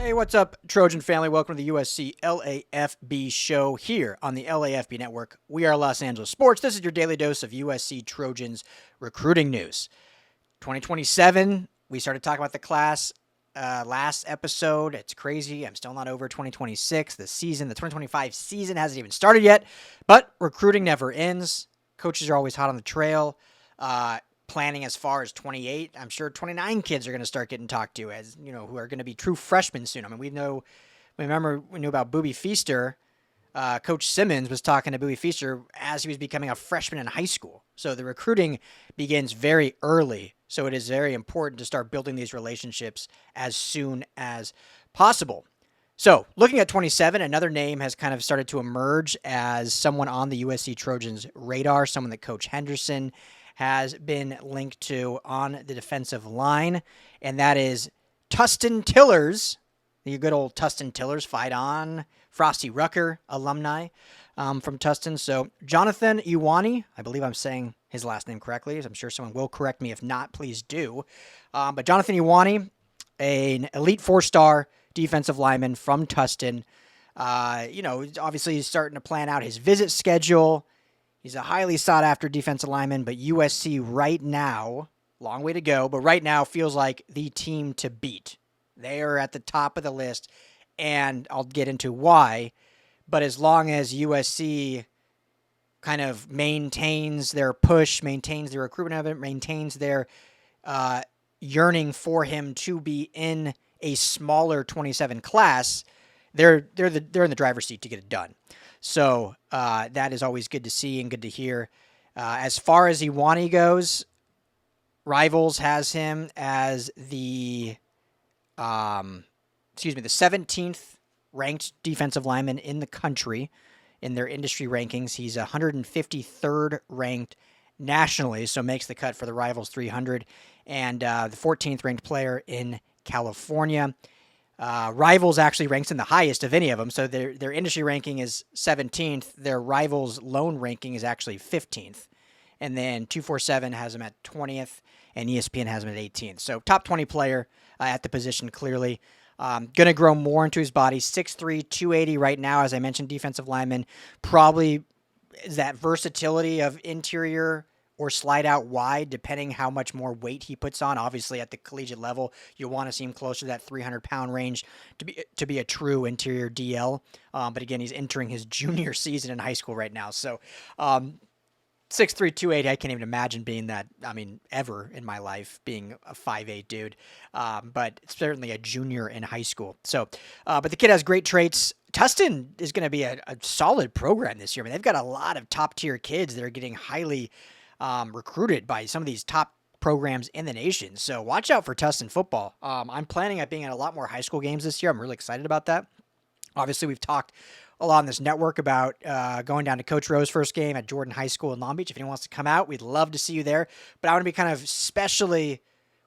Hey, what's up, Trojan family? Welcome to the USC LAFB show here on the LAFB network. We are Los Angeles Sports. This is your daily dose of USC Trojans recruiting news. 2027, we started talking about the class last episode. It's crazy. I'm still not over 2026. The 2025 season hasn't even started yet, but recruiting never ends. Coaches are always hot on the trail. Planning as far as 28. I'm sure 29 kids are going to start getting talked to, as you know, who are going to be true freshmen soon. I mean, we knew about Boobie Feaster. Coach Simmons was talking to Boobie Feaster as he was becoming a freshman in high school. So the recruiting begins very early. So it is very important to start building these relationships as soon as possible. So looking at 27, another name has kind of started to emerge as someone on the USC Trojans radar, someone that Coach Henderson has been linked to on the defensive line, and that is Tustin Tillers, the good old Tustin Tillers, fight on, Frosty Rucker alumni from Tustin. So Jonathan Ioane, I believe I'm saying his last name correctly, as I'm sure someone will correct me. If not, please do. But Jonathan Ioane, an elite four-star defensive lineman from Tustin, obviously he's starting to plan out his visit schedule. He's a highly sought-after defensive lineman, but USC right now, long way to go, but right now feels like the team to beat. They are at the top of the list, and I'll get into why. But as long as USC kind of maintains their push, maintains their recruitment of it, maintains their yearning for him to be in a smaller 27 class, they're in the driver's seat to get it done. So that is always good to see and good to hear. As far as Ioane goes, Rivals has him as the 17th ranked defensive lineman in the country in their industry rankings. He's 153rd ranked nationally, so makes the cut for the Rivals 300, and the 14th ranked player in California. Rivals actually ranks in the highest of any of them, so their industry ranking is 17th. Their Rivals lone ranking is actually 15th. And then 247 has him at 20th, and ESPN has him at 18th. So top 20 player at the position, clearly. Going to grow more into his body. 6'3", 280 right now, as I mentioned, defensive lineman. Probably is that versatility of interior or slide out wide, depending how much more weight he puts on. Obviously, at the collegiate level, you want to see him closer to that 300-pound range to be a true interior DL. But again, he's entering his junior season in high school right now. So 6'3", 280, I can't even imagine being that, ever in my life, being a 5'8 dude. But certainly a junior in high school. So, but the kid has great traits. Tustin is going to be a solid program this year. They've got a lot of top-tier kids that are getting highly recruited by some of these top programs in the nation. So watch out for Tustin football. I'm planning on being at a lot more high school games this year. I'm really excited about that. Obviously, we've talked a lot on this network about going down to Coach Rowe's first game at Jordan High School in Long Beach. If anyone wants to come out, we'd love to see you there. But I want to be kind of especially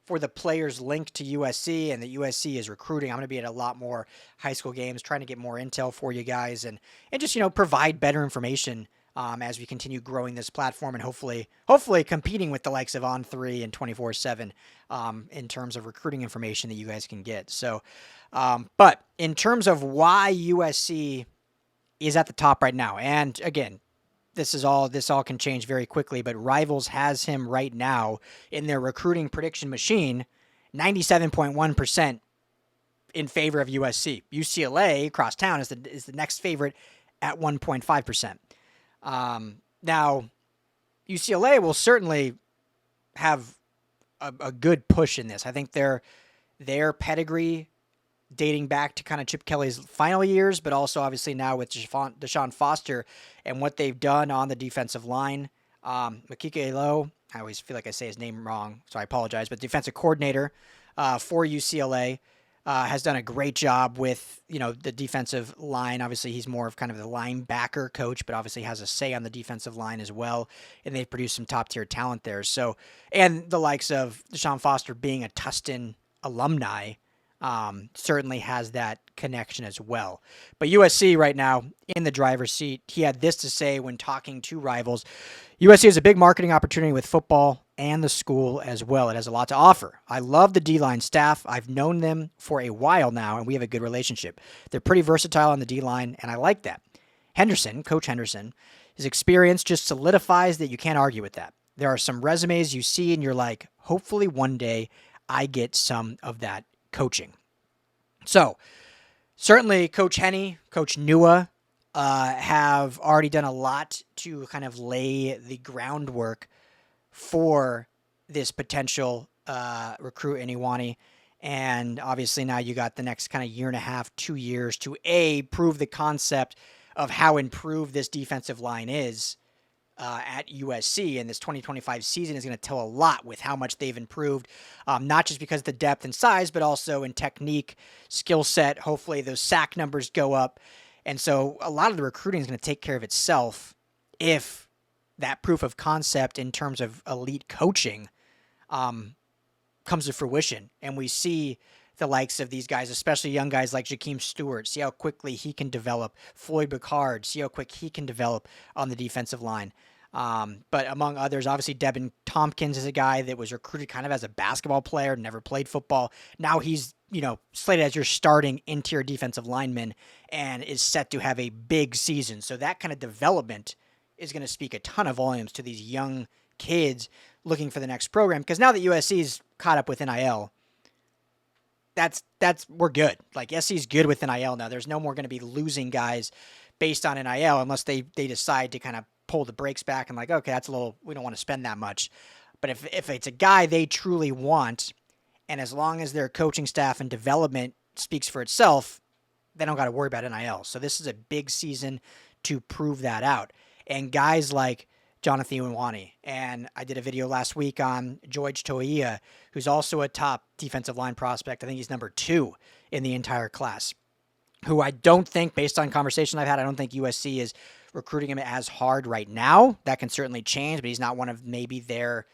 for the players linked to USC and that USC is recruiting. I'm going to be at a lot more high school games, trying to get more intel for you guys and just, provide better information as we continue growing this platform and hopefully competing with the likes of On3 and 24/7 in terms of recruiting information that you guys can get. So, but in terms of why USC is at the top right now, and again, this all can change very quickly, but Rivals has him right now in their recruiting prediction machine, 97.1% in favor of USC. UCLA across town is the next favorite at 1.5%. Now, UCLA will certainly have a good push in this. I think their pedigree dating back to kind of Chip Kelly's final years, but also obviously now with Deshaun Foster and what they've done on the defensive line. Makika Elo, I always feel like I say his name wrong, so I apologize, but defensive coordinator for UCLA. Has done a great job with, the defensive line. Obviously, he's more of kind of the linebacker coach, but obviously has a say on the defensive line as well. And they've produced some top-tier talent there. So, and the likes of Deshaun Foster being a Tustin alumni, certainly has that connection as well. But USC right now in the driver's seat, he had this to say when talking to rivals. USC has a big marketing opportunity with football and the school as well. It has a lot to offer. I love the D-line staff. I've known them for a while now, and we have a good relationship. They're pretty versatile on the D-line, and I like that. Coach Henderson, his experience just solidifies that you can't argue with that. There are some resumes you see, and you're like, hopefully one day I get some of that coaching. So, certainly Coach Henny, Coach Nua have already done a lot to kind of lay the groundwork for this potential recruit in Ioane. And obviously now you got the next kind of year and a half, 2 years to prove the concept of how improved this defensive line is at USC. And this 2025 season is going to tell a lot with how much they've improved, not just because of the depth and size, but also in technique, skill set. Hopefully those sack numbers go up. And so a lot of the recruiting is going to take care of itself if that proof of concept in terms of elite coaching comes to fruition. And we see the likes of these guys, especially young guys like Jakeem Stewart, see how quickly he can develop. Floyd Bacard, see how quick he can develop on the defensive line. But among others, obviously Devin Tompkins is a guy that was recruited kind of as a basketball player, never played football. Now he's, slated as your starting interior defensive lineman and is set to have a big season. So that kind of development is going to speak a ton of volumes to these young kids looking for the next program. Because now that USC's caught up with NIL, we're good. Like SC's good with NIL now. There's no more going to be losing guys based on NIL unless they decide to kind of pull the brakes back and like, okay, we don't want to spend that much. But if it's a guy they truly want, and as long as their coaching staff and development speaks for itself, they don't got to worry about NIL. So this is a big season to prove that out. And guys like Jonathan Ioane, and I did a video last week on George Toia, who's also a top defensive line prospect. I think he's number 2 in the entire class, who I don't think, based on conversation I've had, I don't think USC is recruiting him as hard right now. That can certainly change, but he's not one of maybe their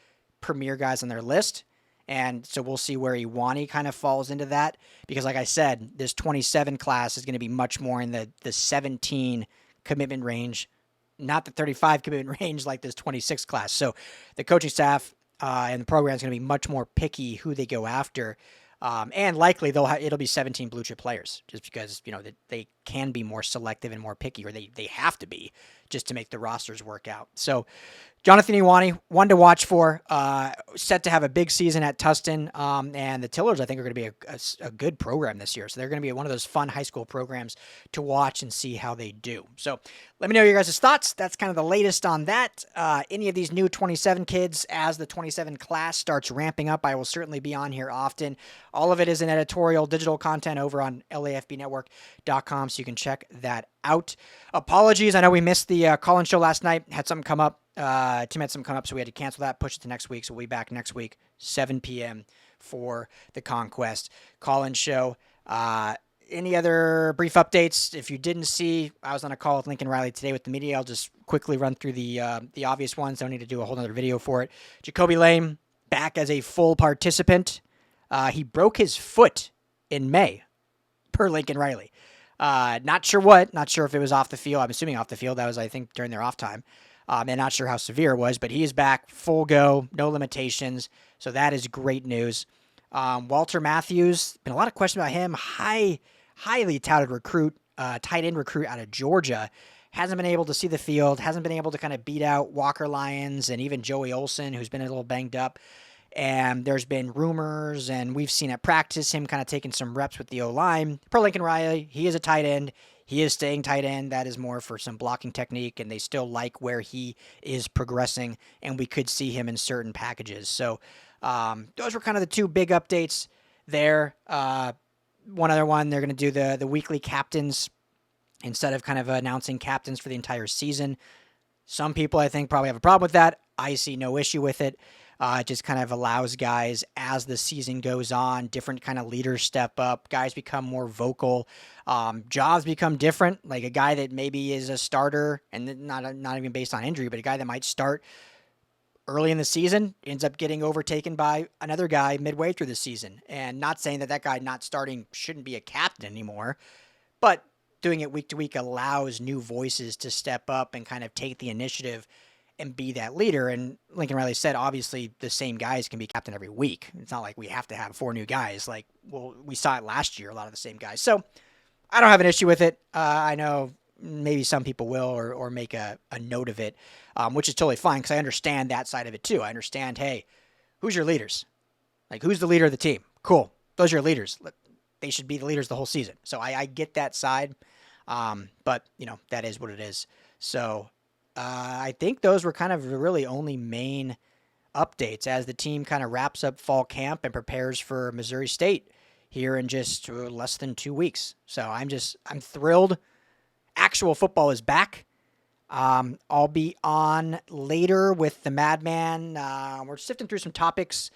premier guys on their list. And so we'll see where Ioane kind of falls into that. Because like I said, this 27 class is going to be much more in the 17 commitment range, not the 35 commitment range like this 26 class. So the coaching staff and the program is going to be much more picky who they go after. And likely it'll be 17 blue chip players just because, they can be more selective and more picky, or they have to be just to make the rosters work out. So Jonathan Ioane, one to watch for, set to have a big season at Tustin. And the Tillers, I think, are going to be a good program this year. So they're going to be one of those fun high school programs to watch and see how they do. So let me know your guys' thoughts. That's kind of the latest on that. Any of these new 27 kids, as the 27 class starts ramping up, I will certainly be on here often. All of it is in editorial, digital content over on LAFBnetwork.com, so you can check that out. Apologies, I know we missed the call-in show last night. Had something come up. Tim had something come up, so we had to cancel that, push it to next week. So we'll be back next week, 7 p.m. for the Conquest Call-In Show. Any other brief updates? If you didn't see, I was on a call with Lincoln Riley today with the media. I'll just quickly run through the obvious ones. Don't need to do a whole other video for it. Jacoby Lame back as a full participant. He broke his foot in May, per Lincoln Riley. Not sure if it was off the field. I'm assuming off the field. That was, I think, during their off time. And not sure how severe it was, but he is back, full go, no limitations. So that is great news. Walter Matthews, been a lot of questions about him. Highly touted recruit, tight end recruit out of Georgia. Hasn't been able to see the field, hasn't been able to kind of beat out Walker Lyons and even Joey Olsen, who's been a little banged up. And there's been rumors, and we've seen at practice him kind of taking some reps with the O-line. Per Lincoln Riley, he is a tight end. He is staying tight end. That is more for some blocking technique, and they still like where he is progressing, and we could see him in certain packages. So those were kind of the two big updates there. One other one, they're going to do the weekly captains instead of kind of announcing captains for the entire season. Some people, I think, probably have a problem with that. I see no issue with it. It just kind of allows guys, as the season goes on, different kind of leaders step up. Guys become more vocal. Jobs become different. Like a guy that maybe is a starter, and not even based on injury, but a guy that might start early in the season, ends up getting overtaken by another guy midway through the season. And not saying that guy not starting shouldn't be a captain anymore, but doing it week to week allows new voices to step up and kind of take the initiative and be that leader. And Lincoln Riley said, obviously, the same guys can be captain every week. It's not like we have to have 4 new guys. Like, well, we saw it last year, a lot of the same guys. So I don't have an issue with it. I know maybe some people will or make a note of it, which is totally fine because I understand that side of it too. I understand, hey, who's your leaders? Like, who's the leader of the team? Cool. Those are your leaders. They should be the leaders the whole season. So I get that side, but, that is what it is. So I think those were kind of the really only main updates as the team kind of wraps up fall camp and prepares for Missouri State here in just less than 2 weeks. So I'm thrilled. Actual football is back. I'll be on later with the Madman. We're sifting through some topics.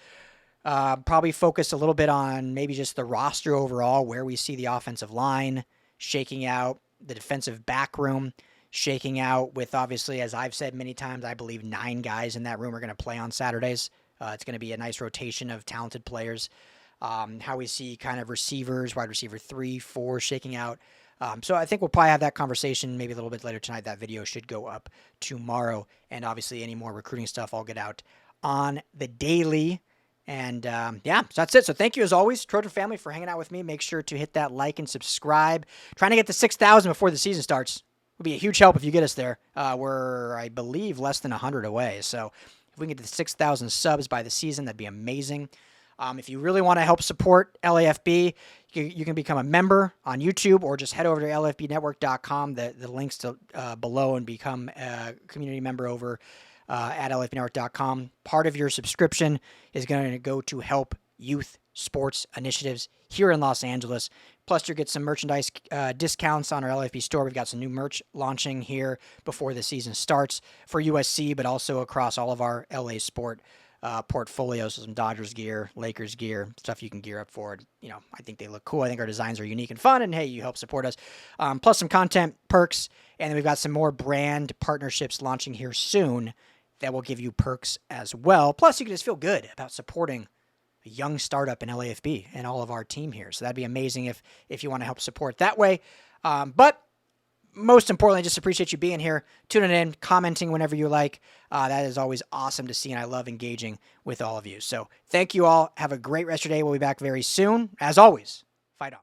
Probably focus a little bit on maybe just the roster overall, where we see the offensive line shaking out, the defensive back room shaking out with, obviously, as I've said many times, I believe 9 guys in that room are going to play on Saturdays. It's going to be a nice rotation of talented players. How we see kind of receivers, wide receiver 3, 4 shaking out. So I think we'll probably have that conversation maybe a little bit later tonight. That video should go up tomorrow. And obviously any more recruiting stuff I'll get out on the daily. And so that's it. So thank you as always, Trojan family, for hanging out with me. Make sure to hit that like and subscribe. Trying to get to 6,000 before the season starts. Would be a huge help if you get us there. We're, I believe, less than 100 away. So if we can get to 6,000 subs by the season, that'd be amazing. If you really want to help support LAFB, you can become a member on YouTube or just head over to LAFBnetwork.com. The links to below and become a community member over at LAFBnetwork.com. Part of your subscription is going to go to help youth sports initiatives here in Los Angeles. Plus, you get some merchandise discounts on our LAFB store. We've got some new merch launching here before the season starts for USC, but also across all of our LA sport portfolios. So some Dodgers gear, Lakers gear, stuff you can gear up for. I think they look cool. I think our designs are unique and fun, and hey, you help support us. Plus some content, perks, and then we've got some more brand partnerships launching here soon that will give you perks as well. Plus, you can just feel good about supporting a young startup in LAFB and all of our team here. So that'd be amazing if you want to help support that way. But most importantly, just appreciate you being here, tuning in, commenting whenever you like. That is always awesome to see, and I love engaging with all of you. So thank you all. Have a great rest of your day. We'll be back very soon. As always, fight on.